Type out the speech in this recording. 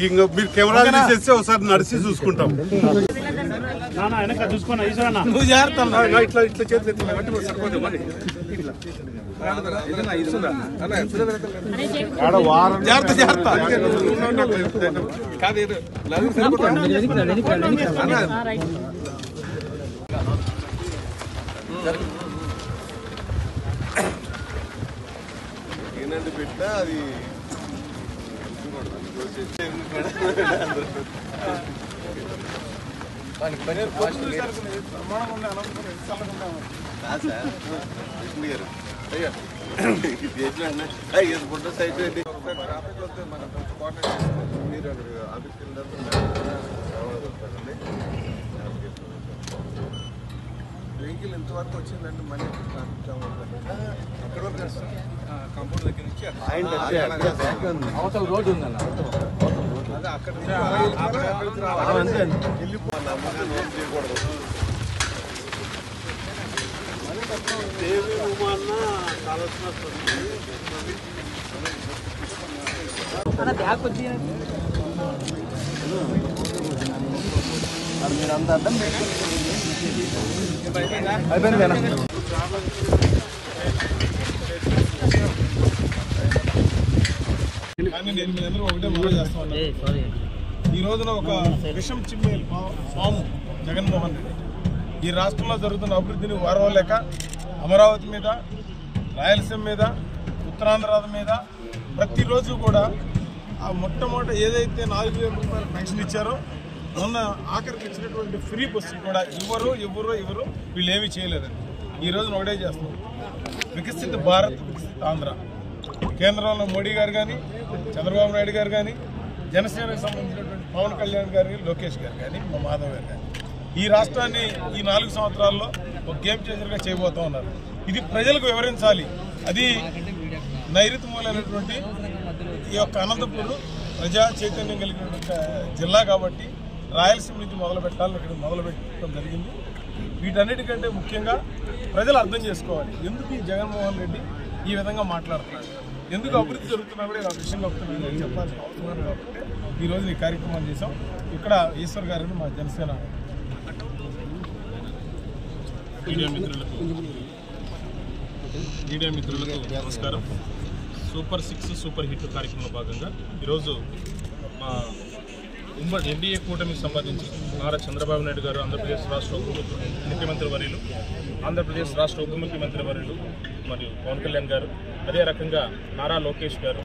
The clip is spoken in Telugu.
ఇంకా మీరు కెమెరా తీసేస్తే ఒకసారి నడిచి చూసుకుంటాం. నువ్వు జాగ్రత్త ఇట్లా ఇట్లా చేతులు సరిపోతుంది. జాగ్రత్త జాగ్రత్త కాదు ఏంటంటే పెట్టా అది ఫోటో సైట్ మీరు ఆఫీస్కి వెహికల్ ఎంతవరకు వచ్చిందంటే మనీ అక్కడ వరకు కాంపౌండ్ దగ్గర నుంచి అవతల రోడ్డు ఉందన్న అదే అక్కడ చేయకూడదు. దేవి ఉమాన్న మీరంతా అర్థం అయిపోయింది. కానీ నేను మీ అందరూ ఒకటే మనం చేస్తా ఉన్నాను. ఈ రోజున ఒక విషం చిమ్మే పాము జగన్మోహన్ రెడ్డి ఈ రాష్ట్రంలో జరుగుతున్న అభివృద్ధిని వారవలేక అమరావతి మీద, రాయలసీమ మీద, ఉత్తరాంధ్ర మీద ప్రతిరోజు కూడా ఆ మొట్టమొదట ఏదైతే 4,000 రూపాయలు పెన్షన్ ఇచ్చారో మొన్న ఆఖరికి ఇచ్చినటువంటి ఫ్రీ బస్సులు కూడా ఇవ్వరు వీళ్ళు ఏమీ చేయలేదండి. ఈ రోజున ఒకటే చేస్తాం, వికసిత భారత్ వికసిత ఆంధ్ర. కేంద్రంలో మోడీ గారు కానీ, చంద్రబాబు నాయుడు గారు కానీ, జనసేనకు సంబంధించినటువంటి పవన్ కళ్యాణ్ గారు, లోకేష్ గారు కానీ, మా మాధవ్ గారు కానీ ఈ రాష్ట్రాన్ని ఈ 4 సంవత్సరాల్లో ఒక గేమ్ చేంజర్గా చేయబోతూ ఉన్నారు. ఇది ప్రజలకు వివరించాలి. అది నైరుతి మూలైనటువంటి ఈ యొక్క అనంతపూర్ ప్రజా చైతన్యం కలిగినటువంటి జిల్లా కాబట్టి రాయలసీమ నుంచి మొదలు పెట్టాలని ఇక్కడ మొదలు పెట్టడం జరిగింది. వీటన్నిటికంటే ముఖ్యంగా ప్రజలు అర్థం చేసుకోవాలి, ఎందుకు ఈ జగన్మోహన్ రెడ్డి ఈ విధంగా మాట్లాడుతున్నాడు, ఎందుకు అభివృద్ధి జరుగుతున్నా కూడా ఇలా విషయంగా వస్తున్నాయని చెప్పాల్సిన అవసరం కాబట్టి ఈరోజు ఈ కార్యక్రమం చేసాం. ఇక్కడ ఈశ్వర్ గారిని మా జనసేన మీడియా మిత్రులకు నమస్కారం. సూపర్ 6 సూపర్ హిట్ కార్యక్రమంలో భాగంగా ఈరోజు మా ఉమ్మడి ఎన్డీఏ కూటమికి సంబంధించి నారా చంద్రబాబు నాయుడు గారు, ఆంధ్రప్రదేశ్ రాష్ట్ర ముఖ్యమంత్రి వర్యులు, ఆంధ్రప్రదేశ్ రాష్ట్ర ఉప ముఖ్యమంత్రి వర్యులు మరియు పవన్ కళ్యాణ్ గారు, అదే రకంగా నారా లోకేష్ గారు,